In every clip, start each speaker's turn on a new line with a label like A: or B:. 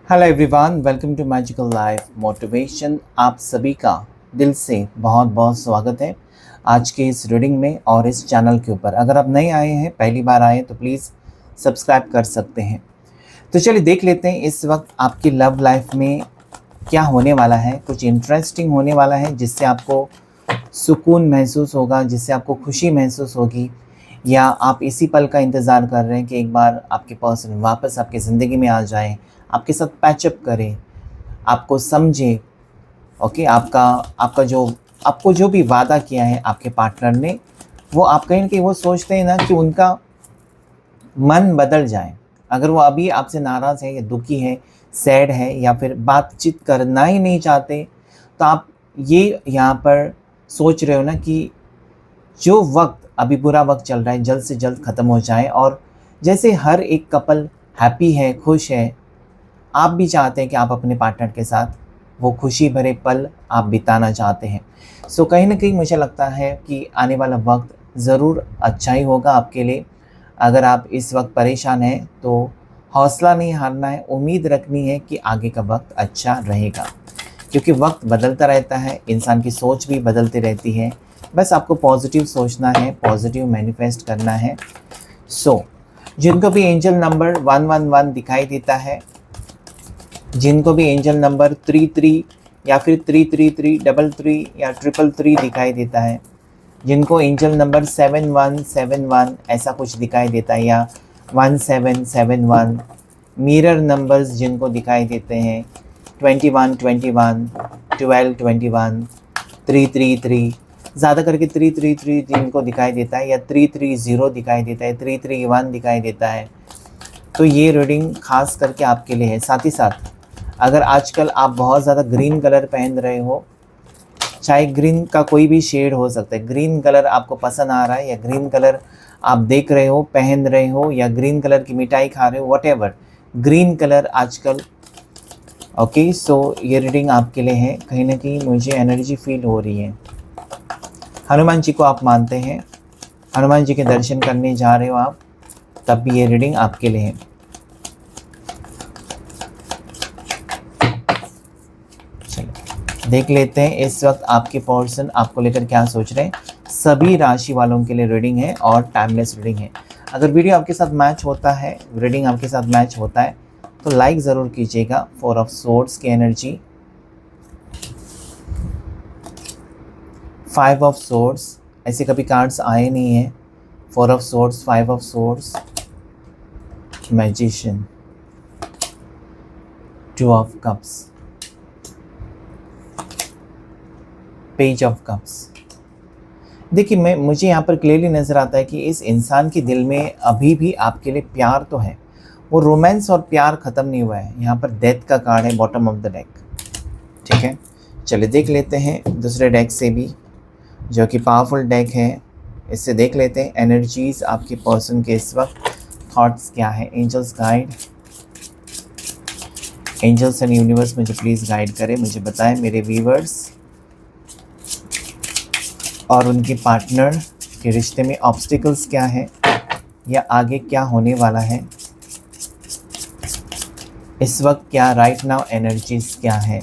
A: Hello everyone, welcome to magical life motivation. आप सभी का दिल से बहुत बहुत स्वागत है आज के इस रीडिंग में और इस चैनल के ऊपर। अगर आप नए आए हैं, पहली बार आए तो प्लीज़ सब्सक्राइब कर सकते हैं। तो चलिए देख लेते हैं इस वक्त आपकी लव लाइफ में क्या होने वाला है। कुछ इंटरेस्टिंग होने वाला है जिससे आपको सुकून महसूस होगा, जिससे आपको खुशी महसूस होगी, या आप इसी पल का इंतज़ार कर रहे हैं कि एक बार आपके पर्सन वापस आपकी ज़िंदगी में आ जाए, आपके साथ पैचअप करें, आपको समझे। ओके, आपका आपका जो आपको जो भी वादा किया है आपके पार्टनर ने, वो आप कहीं ना कहीं वो सोचते हैं ना कि उनका मन बदल जाए। अगर वो अभी आपसे नाराज़ है या दुखी है, सैड है, या फिर बातचीत करना ही नहीं चाहते, तो आप ये यहाँ पर सोच रहे हो ना कि जो वक्त अभी बुरा वक्त चल रहा है जल्द से जल्द ख़त्म हो जाए। और जैसे हर एक कपल हैप्पी है, खुश है, आप भी चाहते हैं कि आप अपने पार्टनर के साथ वो खुशी भरे पल आप बिताना चाहते हैं। सो कहीं ना कहीं मुझे लगता है कि आने वाला वक्त ज़रूर अच्छा ही होगा आपके लिए। अगर आप इस वक्त परेशान हैं तो हौसला नहीं हारना है, उम्मीद रखनी है कि आगे का वक्त अच्छा रहेगा, क्योंकि वक्त बदलता रहता है, इंसान की सोच भी बदलती रहती है। बस आपको पॉजिटिव सोचना है, पॉजिटिव मैनिफेस्ट करना है। सो जिनको भी एंजल नंबर 111 दिखाई देता है, जिनको भी एंजल नंबर 33 या फिर 33333 या 333 दिखाई देता है, जिनको एंजल नंबर 7171 ऐसा कुछ दिखाई देता है, या 1771, मिरर नंबर्स जिनको दिखाई देते हैं 2121, 1221, 333, ज़्यादा करके 333 जिनको दिखाई देता है, या 330 दिखाई देता है, 331 दिखाई देता है, तो ये रीडिंग खास करके आपके लिए है। साथ ही साथ अगर आजकल आप बहुत ज़्यादा ग्रीन कलर पहन रहे हो, चाहे ग्रीन का कोई भी शेड हो सकता है, ग्रीन कलर आपको पसंद आ रहा है, या ग्रीन कलर आप देख रहे हो, पहन रहे हो, या ग्रीन कलर की मिठाई खा रहे हो, व्हाटएवर, ग्रीन कलर आजकल। ओके, सो ये रीडिंग आपके लिए है। कहीं ना कहीं मुझे एनर्जी फील हो रही है। हनुमान जी को आप मानते हैं, हनुमान जी के दर्शन करने जा रहे हो आप, तब भी ये रीडिंग आपके लिए है। चलो देख लेते हैं इस वक्त आपके पर्सन आपको लेकर क्या सोच रहे हैं। सभी राशि वालों के लिए रीडिंग है और टाइमलेस रीडिंग है। अगर वीडियो आपके साथ मैच होता है, रीडिंग आपके साथ मैच होता है, तो लाइक ज़रूर कीजिएगा। 4 ऑफ सोर्ड्स की एनर्जी, 5 ऑफ सोर्ड्स, ऐसे कभी कार्ड्स आए नहीं हैं। 4 of swords, 5 of swords, magician, 2 of cups, page of cups. देखिए, मुझे यहाँ पर क्लियरली नज़र आता है कि इस इंसान के दिल में अभी भी आपके लिए प्यार तो है, वो रोमांस और प्यार ख़त्म नहीं हुआ है। यहाँ पर डेथ का कार्ड है बॉटम ऑफ द डेक। ठीक है, चलिए देख लेते हैं दूसरे डेक से भी, जो कि पावरफुल डेक है, इससे देख लेते हैं एनर्जीज आपके पर्सन के इस वक्त, थॉट्स क्या है। Angels guide, angels and universe मुझे प्लीज़ गाइड करें, मुझे बताएं मेरे व्यूवर्स और उनके पार्टनर के रिश्ते में ऑब्स्टिकल्स क्या है, या आगे क्या होने वाला है इस वक्त, क्या राइट नाउ एनर्जीज क्या है।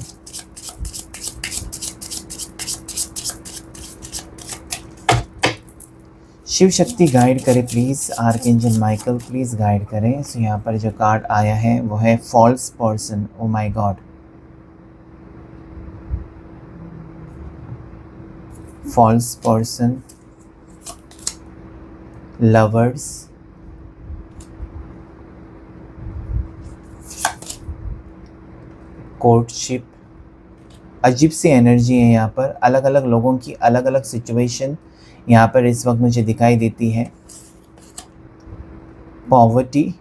A: शिव शक्ति गाइड करें please, archangel Michael please guide करें। सो यहाँ पर जो कार्ड आया है वो है false person. Oh my god, false person, lovers, courtship. अजीब सी एनर्जी है यहाँ पर, अलग अलग लोगों की अलग अलग सिचुएशन यहाँ पर इस वक्त मुझे दिखाई देती है। पॉवर्टी,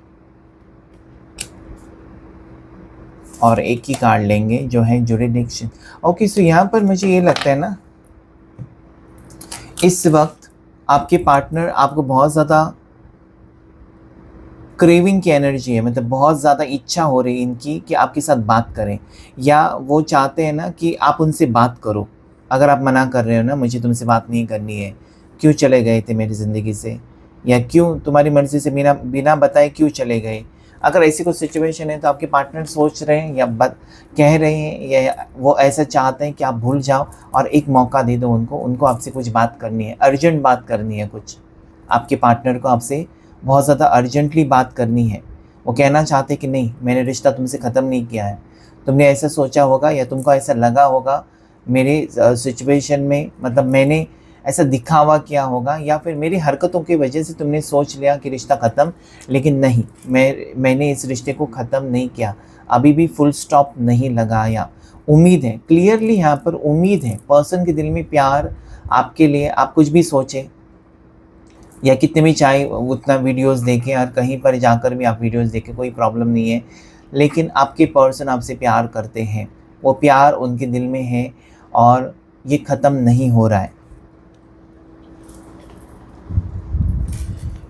A: और एक ही कार्ड लेंगे जो है जुरिडिक्शन। ओके, सो यहाँ पर मुझे ये लगता है ना, इस वक्त आपके पार्टनर आपको बहुत ज़्यादा क्रेविंग की एनर्जी है, मतलब बहुत ज़्यादा इच्छा हो रही है इनकी कि आपके साथ बात करें, या वो चाहते हैं ना कि आप उनसे बात करो। अगर आप मना कर रहे हो ना, मुझे तुमसे बात नहीं करनी है, क्यों चले गए थे मेरी ज़िंदगी से, या क्यों तुम्हारी मर्ज़ी से बिना बिना बताए क्यों चले गए, अगर ऐसी कोई सिचुएशन है तो आपके पार्टनर सोच रहे हैं या कह रहे हैं या वो ऐसा चाहते हैं कि आप भूल जाओ और एक मौका दे दो उनको आपसे कुछ बात करनी है, अर्जेंट बात करनी है, कुछ आपके पार्टनर को आपसे बहुत ज़्यादा अर्जेंटली बात करनी है। वो कहना चाहते कि नहीं, मैंने रिश्ता तुमसे ख़त्म नहीं किया है, तुमने ऐसा सोचा होगा या तुमको ऐसा लगा होगा मेरे सिचुएशन में, मतलब मैंने ऐसा दिखावा किया होगा या फिर मेरी हरकतों की वजह से तुमने सोच लिया कि रिश्ता ख़त्म, लेकिन नहीं, मैंने इस रिश्ते को ख़त्म नहीं किया, अभी भी फुल स्टॉप नहीं लगाया। उम्मीद है, क्लियरली यहाँ पर उम्मीद है, पर्सन के दिल में प्यार आपके लिए। आप कुछ भी सोचें या कितने भी चाहे उतना वीडियोस देखें और कहीं पर जाकर भी आप वीडियोस देखें, कोई प्रॉब्लम नहीं है, लेकिन आपके पर्सन आपसे प्यार करते हैं, वो प्यार उनके दिल में है और ये ख़त्म नहीं हो रहा है।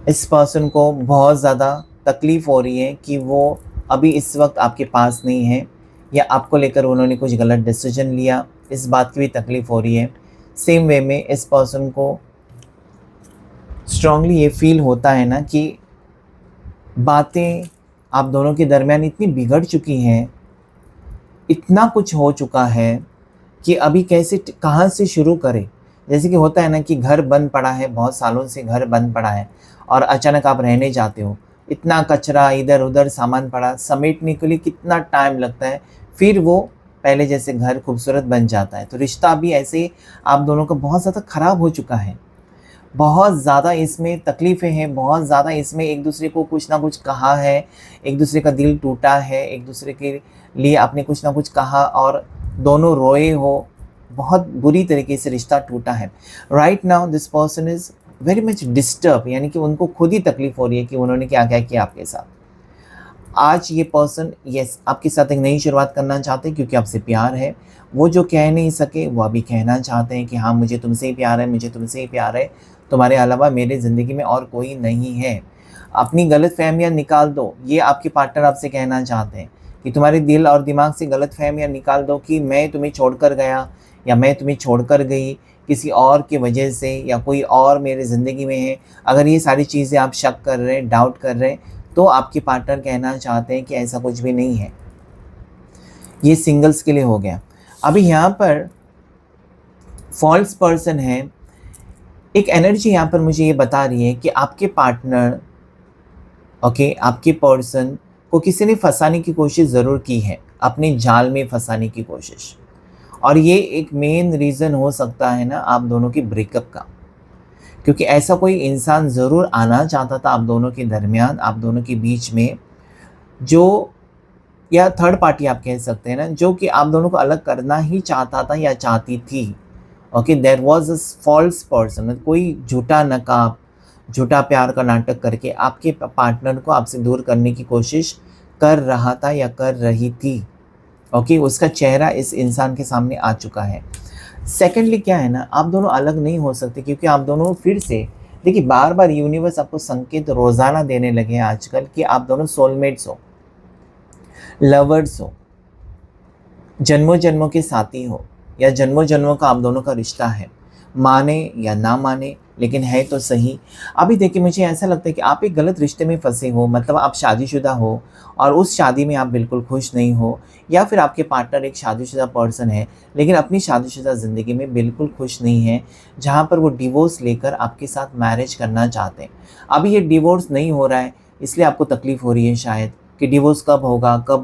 A: इस पर्सन को बहुत ज़्यादा तकलीफ़ हो रही है कि वो अभी इस वक्त आपके पास नहीं है या आपको लेकर उन्होंने कुछ गलत डिसीजन लिया, इस बात की भी तकलीफ़ हो रही है। सेम वे में इस पर्सन को स्ट्रांगली ये फील होता है ना कि बातें आप दोनों के दरमियान इतनी बिगड़ चुकी हैं, इतना कुछ हो चुका है कि अभी कैसे कहाँ से शुरू करें। जैसे कि होता है ना कि घर बंद पड़ा है, बहुत सालों से घर बंद पड़ा है और अचानक आप रहने जाते हो, इतना कचरा इधर उधर सामान पड़ा, समेटने के लिए कितना टाइम लगता है, फिर वो पहले जैसे घर खूबसूरत बन जाता है। तो रिश्ता भी ऐसे आप दोनों का बहुत ज़्यादा ख़राब हो चुका है, बहुत ज़्यादा इसमें तकलीफ़ें हैं, बहुत ज़्यादा इसमें एक दूसरे को कुछ ना कुछ कहा है, एक दूसरे का दिल टूटा है, एक दूसरे के लिए आपने कुछ ना कुछ कहा और दोनों रोए हो, बहुत बुरी तरीके से रिश्ता टूटा है। Right now this person is very much disturb, यानी कि उनको खुद ही तकलीफ़ हो रही है कि उन्होंने क्या क्या किया आपके साथ। आज ये पर्सन यस आपके साथ एक नई शुरुआत करना चाहते हैं क्योंकि आपसे प्यार है। वो जो कह नहीं सके वो अभी कहना चाहते हैं कि हाँ, मुझे तुमसे ही प्यार है, मुझे तुमसे ही प्यार है, तुम्हारे अलावा मेरे ज़िंदगी में और कोई नहीं है। अपनी गलतफ़हमियाँ निकाल दो, ये आपके पार्टनर आपसे कहना चाहते हैं कि तुम्हारे दिल और दिमाग से गलतफ़हमियाँ निकाल दो कि मैं तुम्हें छोड़कर गया या मैं तुम्हें छोड़कर गई किसी और की वजह से या कोई और मेरे ज़िंदगी में है। अगर ये सारी चीज़ें आप शक कर रहे हैं, डाउट कर रहे हैं, तो आपके पार्टनर कहना चाहते हैं कि ऐसा कुछ भी नहीं है। ये सिंगल्स के लिए हो गया। अभी यहाँ पर फॉल्स पर्सन है, एक एनर्जी यहाँ पर मुझे ये बता रही है कि आपके पार्टनर आपके पर्सन को किसी ने फंसाने की कोशिश ज़रूर की है, अपने जाल में फंसाने की कोशिश, और ये एक मेन रीज़न हो सकता है ना आप दोनों की ब्रेकअप का, क्योंकि ऐसा कोई इंसान ज़रूर आना चाहता था आप दोनों के दरमियान, आप दोनों के बीच में, जो या थर्ड पार्टी आप कह सकते हैं ना, जो कि आप दोनों को अलग करना ही चाहता था या चाहती थी। There was a false person, कोई झूठा नकाब, झूठा प्यार का नाटक करके आपके पार्टनर को आपसे दूर करने की कोशिश कर रहा था या कर रही थी। उसका चेहरा इस इंसान के सामने आ चुका है। सेकेंडली क्या है ना, आप दोनों अलग नहीं हो सकते क्योंकि आप दोनों फिर से देखिए, बार बार यूनिवर्स आपको संकेत रोज़ाना देने लगे हैं आजकल कि आप दोनों सोलमेट्स हो, लवर्स हो, जन्मों जन्मों के साथी हो, या जन्मों जन्मों का आप दोनों का रिश्ता है, माने या ना माने लेकिन है तो सही। अभी देखिए, मुझे ऐसा लगता है कि आप एक गलत रिश्ते में फंसे हो, मतलब आप शादीशुदा हो और उस शादी में आप बिल्कुल खुश नहीं हो, या फिर आपके पार्टनर एक शादीशुदा पर्सन है लेकिन अपनी शादीशुदा ज़िंदगी में बिल्कुल खुश नहीं है, जहाँ पर वो डिवोर्स लेकर आपके साथ मैरिज करना चाहते हैं। अभी ये डिवोर्स नहीं हो रहा है, इसलिए आपको तकलीफ़ हो रही है शायद कि डिवोर्स कब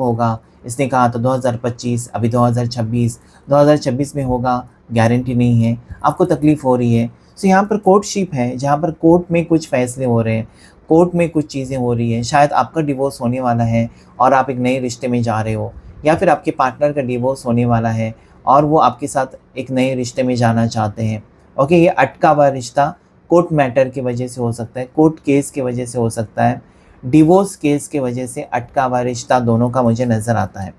A: होगा। इसने कहा तो 2025, अभी 2026 में होगा, गारंटी नहीं है, आपको तकलीफ़ हो रही है। सो यहाँ पर कोर्टशिप है, जहाँ पर कोर्ट में कुछ फ़ैसले हो रहे हैं, कोर्ट में कुछ चीज़ें हो रही हैं, शायद आपका डिवोर्स होने वाला है और आप एक नए रिश्ते में जा रहे हो, या फिर आपके पार्टनर का डिवोर्स होने वाला है और वो आपके साथ एक नए रिश्ते में जाना चाहते हैं। ये अटका हुआ रिश्ता कोर्ट मैटर की वजह से हो सकता है, कोर्ट केस की वजह से हो सकता है, डिवोर्स केस की वजह से अटका हुआ रिश्ता दोनों का मुझे नज़र आता है।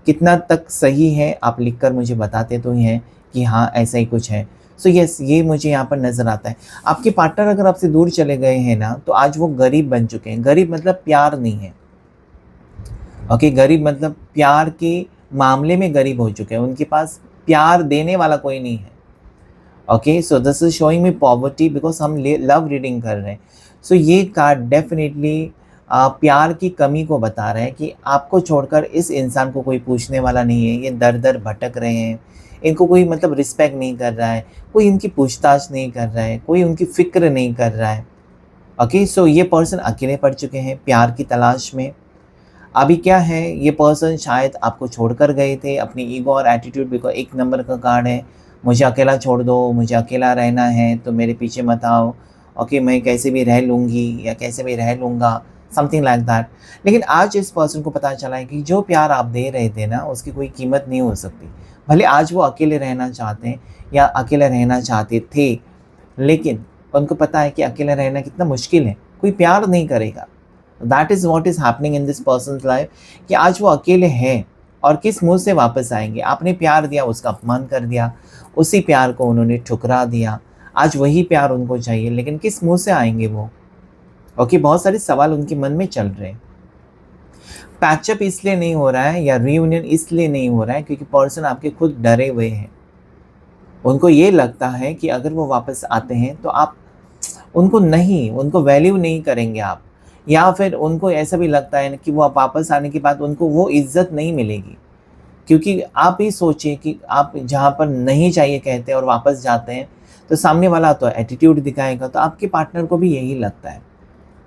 A: कितना तक सही है आप लिखकर मुझे बताते तो ही हैं कि हाँ ऐसा ही कुछ है। यस, ये मुझे यहाँ पर नज़र आता है। आपके पार्टनर अगर आपसे दूर चले गए हैं ना, तो आज वो गरीब बन चुके हैं। गरीब मतलब प्यार नहीं है, गरीब मतलब प्यार के मामले में गरीब हो चुके हैं, उनके पास प्यार देने वाला कोई नहीं है। So this is showing me poverty because हम लव रीडिंग कर रहे हैं। ये कार्ड डेफिनेटली प्यार की कमी को बता रहा है कि आपको छोड़कर इस इंसान को कोई पूछने वाला नहीं है, ये दर दर भटक रहे हैं, इनको कोई मतलब रिस्पेक्ट नहीं कर रहा है, कोई इनकी पूछताछ नहीं कर रहा है, कोई उनकी फ़िक्र नहीं कर रहा है। ओके, सो ये पर्सन अकेले पड़ चुके हैं प्यार की तलाश में। अभी क्या है, ये पर्सन शायद आपको छोड़कर गए थे, अपनी ईगो और एटीट्यूड भी को एक नंबर का कार्ड है, मुझे अकेला छोड़ दो, मुझे अकेला रहना है तो मेरे पीछे मत आओ, ओके मैं कैसे भी रह लूँगी या कैसे भी रह लूँगा, समथिंग लाइक दैट। लेकिन आज इस पर्सन को पता चला है कि जो प्यार आप दे रहे थे ना, उसकी कोई कीमत नहीं हो सकती। भले आज वो अकेले रहना चाहते हैं या अकेले रहना चाहते थे, लेकिन उनको पता है कि अकेले रहना कितना मुश्किल है, कोई प्यार नहीं करेगा। That is what is happening in this persons life, कि आज वो अकेले हैं और किस मुँह से वापस आएंगे। आपने प्यार दिया, उसका अपमान कर दिया, उसी प्यार को उन्होंने ठुकरा दिया, आज वही प्यार उनको चाहिए, लेकिन किस मुँह से आएंगे वो। ओके, बहुत सारे सवाल उनके मन में चल रहे हैं। पैचअप इसलिए नहीं हो रहा है या रीयूनियन इसलिए नहीं हो रहा है क्योंकि पर्सन आपके खुद डरे हुए हैं। उनको ये लगता है कि अगर वो वापस आते हैं तो आप उनको वैल्यू नहीं करेंगे आप, या फिर उनको ऐसा भी लगता है कि वो वापस आने के बाद उनको वो इज़्ज़त नहीं मिलेगी। क्योंकि आप ही सोचिए कि आप जहाँ पर नहीं चाहिए कहते हैं और वापस जाते हैं, तो सामने वाला तो एटीट्यूड दिखाएगा। तो आपके पार्टनर को भी यही लगता है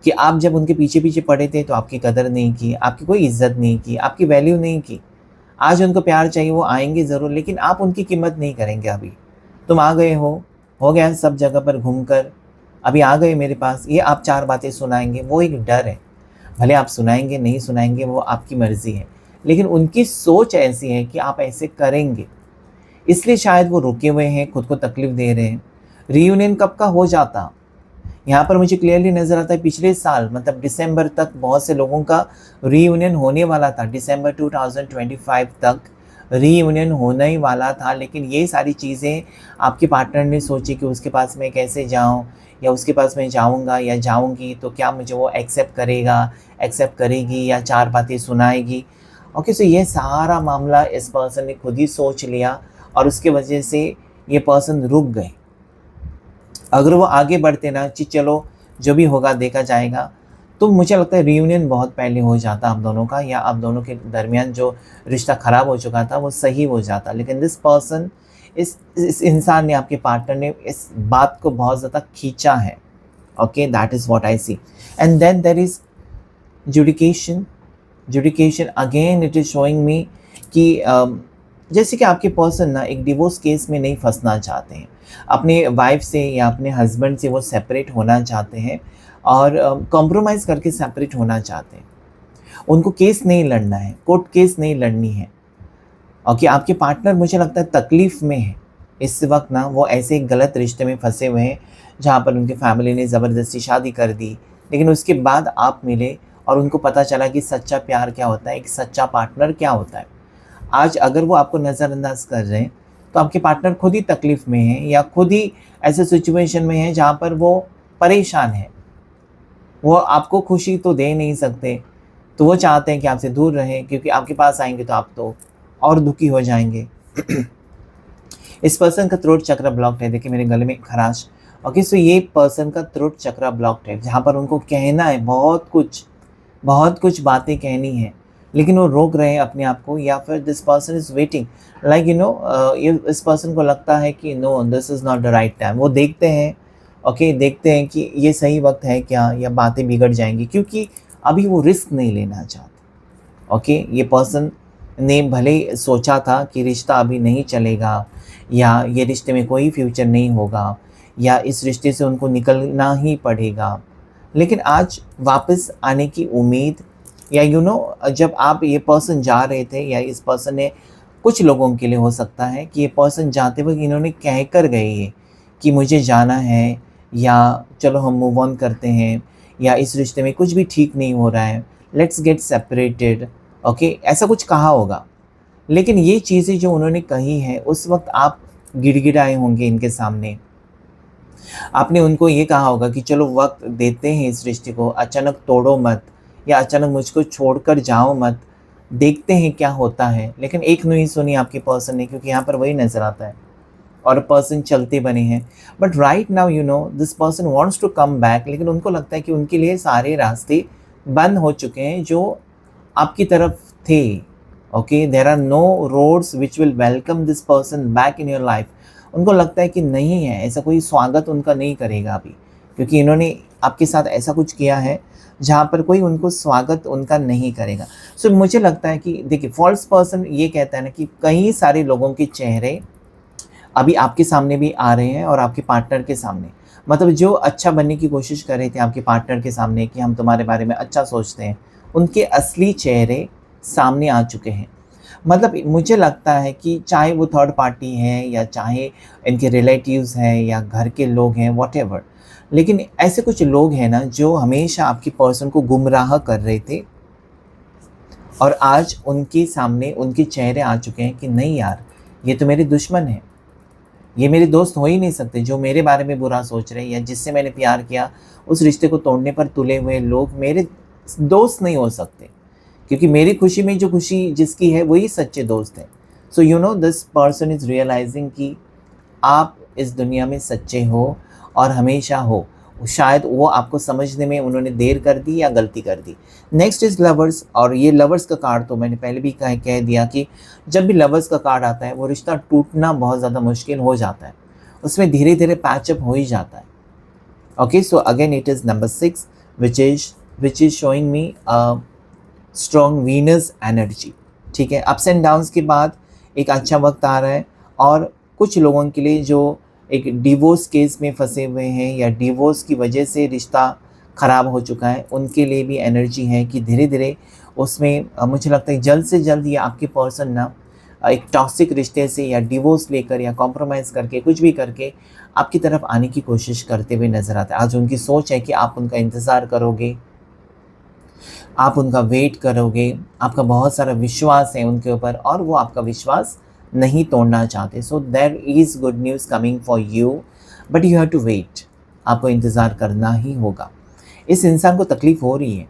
A: कि आप जब उनके पीछे पीछे पड़े थे तो आपकी कदर नहीं की, आपकी कोई इज़्ज़त नहीं की, आपकी वैल्यू नहीं की। आज उनको प्यार चाहिए, वो आएंगे ज़रूर, लेकिन आप उनकी कीमत नहीं करेंगे। अभी तुम आ गए हो गया सब जगह पर घूमकर, अभी आ गए मेरे पास, ये आप 4 बातें सुनाएंगे, वो एक डर है। भले आप सुनाएंगे नहीं सुनाएंगे वो आपकी मर्ज़ी है, लेकिन उनकी सोच ऐसी है कि आप ऐसे करेंगे, इसलिए शायद वो रुके हुए हैं, खुद को तकलीफ़ दे रहे हैं। रीयूनियन कब का हो जाता, यहाँ पर मुझे क्लियरली नज़र आता है पिछले साल मतलब दिसंबर तक बहुत से लोगों का रीयूनियन होने वाला था। दिसंबर 2025 तक रीयूनियन होने ही वाला था, लेकिन ये सारी चीज़ें आपके पार्टनर ने सोची कि उसके पास मैं कैसे जाऊँ, या उसके पास मैं जाऊँगा या जाऊँगी तो क्या मुझे वो एक्सेप्ट करेगा, एक्सेप्ट करेगी या 4 बातें सुनाएगी। ओके, सो ये सारा मामला इस पर्सन ने खुद ही सोच लिया और उसके वजह से ये पर्सन रुक गए। अगर वो आगे बढ़ते ना कि चलो जो भी होगा देखा जाएगा, तो मुझे लगता है रीयूनियन बहुत पहले हो जाता आप दोनों का, या आप दोनों के दरमियान जो रिश्ता ख़राब हो चुका था वो सही हो जाता। लेकिन दिस पर्सन, इस इंसान ने, आपके पार्टनर ने इस बात को बहुत ज़्यादा खींचा है। Okay, that is what I see. And then there is adjudication again it is showing me कि जैसे कि आपके पर्सन ना एक डिवोर्स केस में नहीं फंसना चाहते हैं, अपने वाइफ से या अपने हस्बैंड से वो सेपरेट होना चाहते हैं और कॉम्प्रोमाइज़ करके सेपरेट होना चाहते हैं। उनको केस नहीं लड़ना है, कोर्ट केस नहीं लड़नी है। ओके, आपके पार्टनर मुझे लगता है तकलीफ़ में है इस वक्त ना, वो ऐसे एक गलत रिश्ते में फंसे हुए हैं जहाँ पर उनकी फैमिली ने ज़बरदस्ती शादी कर दी, लेकिन उसके बाद आप मिले और उनको पता चला कि सच्चा प्यार क्या होता है, एक सच्चा पार्टनर क्या होता है। आज अगर वो आपको नज़रअंदाज कर रहे हैं तो आपके पार्टनर खुद ही तकलीफ़ में हैं या खुद ही ऐसे सिचुएशन में हैं जहाँ पर वो परेशान है। वो आपको खुशी तो दे नहीं सकते, तो वो चाहते हैं कि आपसे दूर रहें, क्योंकि आपके पास आएंगे तो आप तो और दुखी हो जाएंगे। इस पर्सन का थ्रोट चक्र ब्लॉक्ड है, देखिए मेरे गले में खराश। ओके, सो ये पर्सन का थ्रोट चक्र ब्लॉक्ड है, जहाँ पर उनको कहना है बहुत कुछ बातें कहनी है, लेकिन वो रोक रहे हैं अपने आप को, या फिर this person is waiting like इस पर्सन को लगता है कि no this is not the right time. वो देखते हैं, देखते हैं कि ये सही वक्त है क्या, या बातें बिगड़ जाएंगी, क्योंकि अभी वो रिस्क नहीं लेना चाहते। ये पर्सन ने भले सोचा था कि रिश्ता अभी नहीं चलेगा, या ये रिश्ते में कोई फ्यूचर नहीं होगा, या इस रिश्ते से उनको निकलना ही पड़ेगा, लेकिन आज वापस आने की उम्मीद, या जब आप ये पर्सन जा रहे थे, या इस पर्सन ने, कुछ लोगों के लिए हो सकता है कि ये पर्सन जाते वक्त इन्होंने कह कर गए हैं कि मुझे जाना है, या चलो हम मूव ऑन करते हैं, या इस रिश्ते में कुछ भी ठीक नहीं हो रहा है, लेट्स गेट सेपरेटेड। ऐसा कुछ कहा होगा, लेकिन ये चीज़ें जो उन्होंने कही है उस वक्त आप गिड़गिड़ाए होंगे इनके सामने। आपने उनको ये कहा होगा कि चलो वक्त देते हैं इस रिश्ते को, अचानक तोड़ो मत, या अचानक मुझको छोड़कर जाओ मत, देखते हैं क्या होता है। लेकिन एक नहीं सुनी आपके पर्सन ने, क्योंकि यहाँ पर वही नज़र आता है, और पर्सन चलते बने हैं। But right now this person wants to come back, लेकिन उनको लगता है कि उनके लिए सारे रास्ते बंद हो चुके हैं जो आपकी तरफ थे। Okay, there are no roads which will welcome this person back in your life. उनको लगता है कि नहीं है, ऐसा कोई स्वागत उनका नहीं करेगा अभी, क्योंकि इन्होंने आपके साथ ऐसा कुछ किया है जहाँ पर कोई उनको स्वागत उनका नहीं करेगा। सो मुझे लगता है कि देखिए, फॉल्स पर्सन ये कहता है ना कि कई सारे लोगों के चेहरे अभी आपके सामने भी आ रहे हैं और आपके पार्टनर के सामने, मतलब जो अच्छा बनने की कोशिश कर रहे थे आपके पार्टनर के सामने कि हम तुम्हारे बारे में अच्छा सोचते हैं, उनके असली चेहरे सामने आ चुके हैं। मतलब मुझे लगता है कि चाहे वो थर्ड पार्टी है या चाहे इनके रिलेटिव्स हैं या घर के लोग हैं, व्हाटएवर, लेकिन ऐसे कुछ लोग हैं ना जो हमेशा आपके पर्सन को गुमराह कर रहे थे और आज उनके सामने उनके चेहरे आ चुके हैं कि नहीं यार, ये तो मेरे दुश्मन है, ये मेरे दोस्त हो ही नहीं सकते। जो मेरे बारे में बुरा सोच रहे हैं या जिससे मैंने प्यार किया, उस रिश्ते को तोड़ने पर तुले हुए लोग मेरे दोस्त नहीं हो सकते, क्योंकि मेरी खुशी में जो खुशी जिसकी है वही सच्चे दोस्त हैं। So you know this person is realizing कि आप इस दुनिया में सच्चे हो और हमेशा हो। शायद वो आपको समझने में उन्होंने देर कर दी या गलती कर दी। नेक्स्ट इज़ लवर्स, और ये लवर्स का कार्ड तो मैंने पहले भी कह दिया कि जब भी लवर्स का कार्ड आता है वो रिश्ता टूटना बहुत ज़्यादा मुश्किल हो जाता है, उसमें धीरे धीरे पैचअप हो ही जाता है। Okay, so again it is number 6 which is showing me strong Venus energy. ठीक है, अप्स एंड डाउन्स के बाद एक अच्छा वक्त आ रहा है, और कुछ लोगों के लिए जो एक डिवोर्स केस में फंसे हुए हैं या डिवोर्स की वजह से रिश्ता ख़राब हो चुका है, उनके लिए भी एनर्जी है कि धीरे धीरे उसमें मुझे लगता है जल्द से जल्द ये आपके पर्सन ना एक टॉक्सिक रिश्ते से या डिवोर्स लेकर या कॉम्प्रोमाइज़ करके कुछ भी करके आपकी तरफ आने की कोशिश करते हुए नज़र आता है। आज उनकी सोच है कि आप उनका इंतज़ार करोगे, आप उनका वेट करोगे, आपका बहुत सारा विश्वास है उनके ऊपर और वो आपका विश्वास नहीं तोड़ना चाहते। So there is good news coming for you, but you have to wait. आपको इंतज़ार करना ही होगा। इस इंसान को तकलीफ़ हो रही है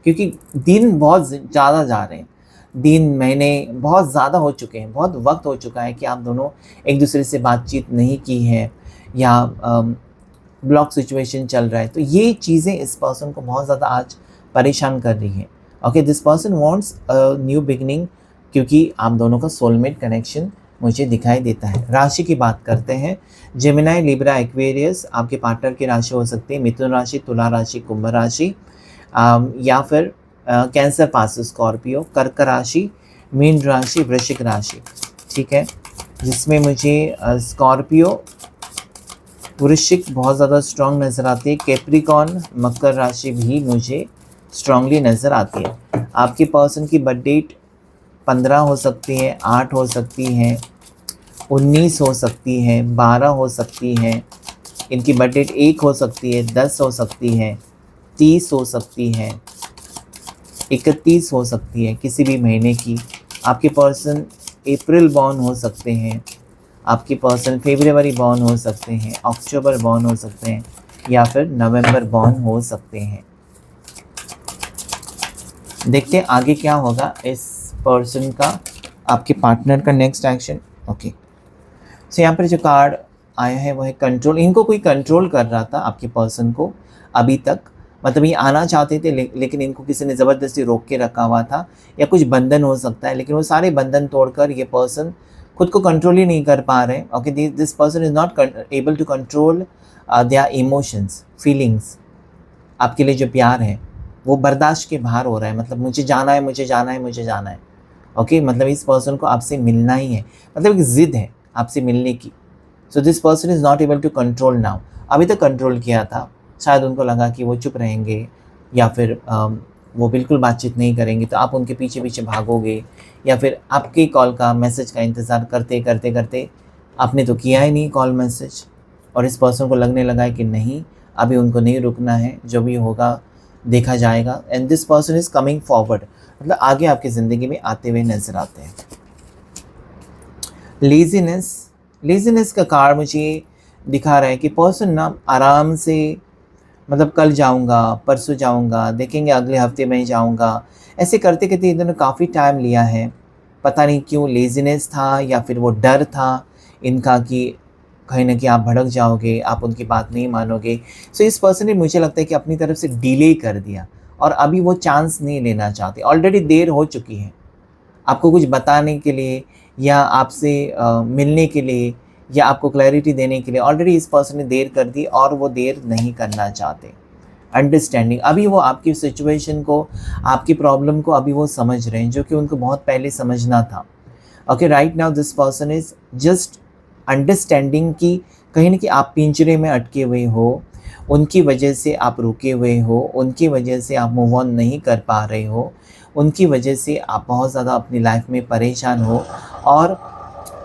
A: क्योंकि दिन बहुत ज़्यादा जा रहे हैं, दिन महीने बहुत ज़्यादा हो चुके हैं, बहुत वक्त हो चुका है कि आप दोनों एक दूसरे से बातचीत नहीं की है या ब्लॉक सिचुएशन चल रहा है। तो ये चीज़ें इस पर्सन को बहुत ज़्यादा आज परेशान कर रही है। Okay, this person wants a new beginning, क्योंकि आप दोनों का सोलमेट कनेक्शन मुझे दिखाई देता है। राशि की बात करते हैं, जेमिनी, लिब्रा, एक्वेरियस आपके पार्टनर की राशि हो सकती है, मिथुन राशि, तुला राशि, कुंभ राशि, या फिर कैंसर पास स्कॉर्पियो, कर्क राशि, मीन राशि, वृश्चिक राशि। ठीक है, जिसमें मुझे स्कॉर्पियो, वृश्चिक बहुत ज़्यादा स्ट्रॉन्ग नज़र आती है, कैप्रिकॉर्न, मकर राशि भी मुझे स्ट्रॉन्गली नज़र आती है। आपके पर्सन की बर्थ डेट 15 हो सकती है, 8 हो सकती है, 19 हो सकती है, 12 हो सकती है। इनकी बर्थ डेट 1 हो सकती है, 10 हो सकती है, 30 हो सकती है, 31 हो सकती है किसी भी महीने की। आपके पर्सन अप्रैल बॉर्न हो सकते हैं, आपके पर्सन फरवरी बॉर्न हो सकते हैं, अक्टूबर बॉर्न हो सकते हैं, या फिर नवंबर बॉर्न हो सकते हैं। देखते हैं आगे क्या होगा इस पर्सन का, आपके पार्टनर का नेक्स्ट एक्शन। ओके, सो यहाँ पर जो कार्ड आया है वो है कंट्रोल। इनको कोई कंट्रोल कर रहा था आपके पर्सन को अभी तक, मतलब ये आना चाहते थे लेकिन इनको किसी ने ज़बरदस्ती रोक के रखा हुआ था, या कुछ बंधन हो सकता है, लेकिन वो सारे बंधन तोड़कर ये पर्सन खुद को कंट्रोल ही नहीं कर पा रहे। Okay, this person is not able to control their emotions, feelings. आपके लिए जो प्यार है वो बर्दाश्त के बाहर हो रहा है, मतलब मुझे जाना है, मुझे जाना है, मुझे जाना है। ओके, मतलब इस पर्सन को आपसे मिलना ही है, मतलब एक ज़िद है आपसे मिलने की। So this person is not able to control now. अभी तक कंट्रोल किया था, शायद उनको लगा कि वो चुप रहेंगे या फिर वो बिल्कुल बातचीत नहीं करेंगे, तो आप उनके पीछे पीछे भागोगे, या फिर आपके कॉल का मैसेज का इंतज़ार करते करते करते आपने तो किया ही नहीं कॉल मैसेज, और इस पर्सन को लगने लगा है कि नहीं, अभी उनको नहीं रुकना है, जो भी होगा देखा जाएगा। And this person is coming forward, मतलब आगे आपकी ज़िंदगी में आते हुए नज़र आते हैं। लेज़ीनेस का कार्ड मुझे दिखा रहा है कि पर्सन ना आराम से, मतलब कल जाऊंगा, परसों जाऊंगा, देखेंगे अगले हफ्ते में जाऊंगा, ऐसे करते करते इन्होंने काफ़ी टाइम लिया है। पता नहीं क्यों लेज़ीनेस था या फिर वो डर था इनका कि कहीं ना कहीं आप भड़क जाओगे, आप उनकी बात नहीं मानोगे। सो इस पर्सन ने मुझे लगता है कि अपनी तरफ से डिले कर दिया और अभी वो चांस नहीं लेना चाहते, ऑलरेडी देर हो चुकी है आपको कुछ बताने के लिए या आपसे मिलने के लिए या आपको क्लैरिटी देने के लिए। ऑलरेडी इस पर्सन ने देर कर दी और वो देर नहीं करना चाहते। अंडरस्टैंडिंग, अभी वो आपकी सिचुएशन को, आपकी प्रॉब्लम को अभी वो समझ रहे हैं, जो कि उनको बहुत पहले समझना था। Okay, right now this person is just understanding कि कहीं ना कहीं आप पिंजरे में अटके हुए हो, उनकी वजह से आप रुके हुए हो, उनकी वजह से आप मूव ऑन नहीं कर पा रहे हो, उनकी वजह से आप बहुत ज़्यादा अपनी लाइफ में परेशान हो। और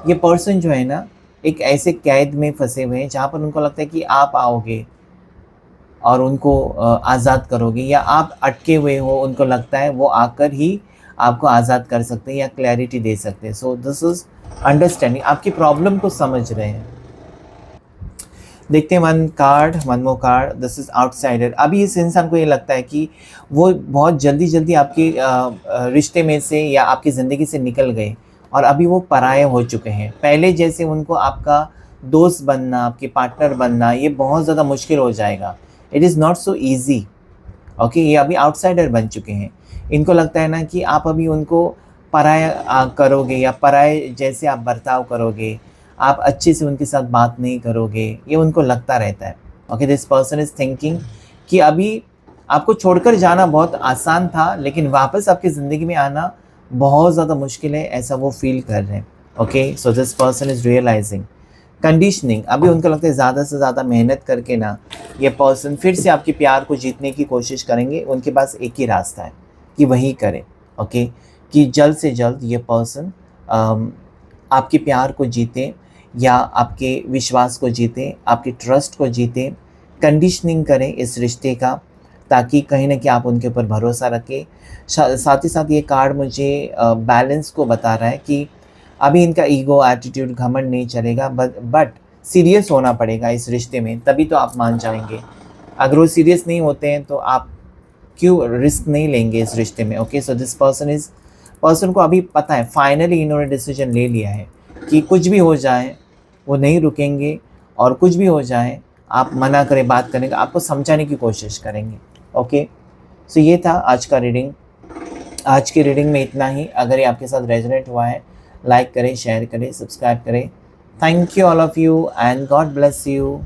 A: ये पर्सन जो है ना, एक ऐसे कैद में फंसे हुए हैं जहाँ पर उनको लगता है कि आप आओगे और उनको आज़ाद करोगे, या आप अटके हुए हो, उनको लगता है वो आकर ही आपको आज़ाद कर सकते हैं या क्लैरिटी दे सकते हैं। सो दिस इज़ अंडरस्टैंडिंग, आपकी प्रॉब्लम को समझ रहे हैं। देखते हैं one more card, this is outsider. अभी इस इंसान को ये लगता है कि वो बहुत जल्दी जल्दी आपके रिश्ते में से या आपकी ज़िंदगी से निकल गए और अभी वो पराये हो चुके हैं। पहले जैसे उनको आपका दोस्त बनना, आपके पार्टनर बनना, ये बहुत ज़्यादा मुश्किल हो जाएगा। It is not so easy. Okay, ये अभी आउटसाइडर बन चुके हैं। इनको लगता है ना कि आप अभी उनको पराया करोगे या पराये जैसे आप बर्ताव करोगे, आप अच्छे से उनके साथ बात नहीं करोगे, ये उनको लगता रहता है। Okay, this person is thinking कि अभी आपको छोड़कर जाना बहुत आसान था, लेकिन वापस आपकी ज़िंदगी में आना बहुत ज़्यादा मुश्किल है, ऐसा वो फील कर रहे हैं। Okay, so this person is realizing conditioning. अभी उनको लगता है ज़्यादा से ज़्यादा मेहनत करके ना ये पर्सन फिर से आपके प्यार को जीतने की कोशिश करेंगे। उनके पास एक ही रास्ता है कि वही करें। ओके, कि जल्द से जल्द ये पर्सन आपके प्यार को जीते या आपके विश्वास को जीते, आपके ट्रस्ट को जीते, कंडीशनिंग करें इस रिश्ते का, ताकि कहीं ना कहीं आप उनके ऊपर भरोसा रखें। साथ ही साथ ये कार्ड मुझे बैलेंस को बता रहा है कि अभी इनका ईगो, एटीट्यूड, घमंड नहीं चलेगा, बट सीरियस होना पड़ेगा इस रिश्ते में, तभी तो आप मान जाएंगे। अगर वो सीरियस नहीं होते हैं तो आप क्यों रिस्क नहीं लेंगे इस रिश्ते में। ओके, सो दिस पर्सन को अभी पता है, फाइनली इन्होंने डिसीजन ले लिया है कि कुछ भी हो जाए वो नहीं रुकेंगे, और कुछ भी हो जाए आप मना करें, बात करने का, आपको समझाने की कोशिश करेंगे। ओके, सो ये था आज का रीडिंग। आज की रीडिंग में इतना ही। अगर ये आपके साथ रेजोनेट हुआ है, लाइक करें, शेयर करें, सब्सक्राइब करें। Thank you all of you and God bless you.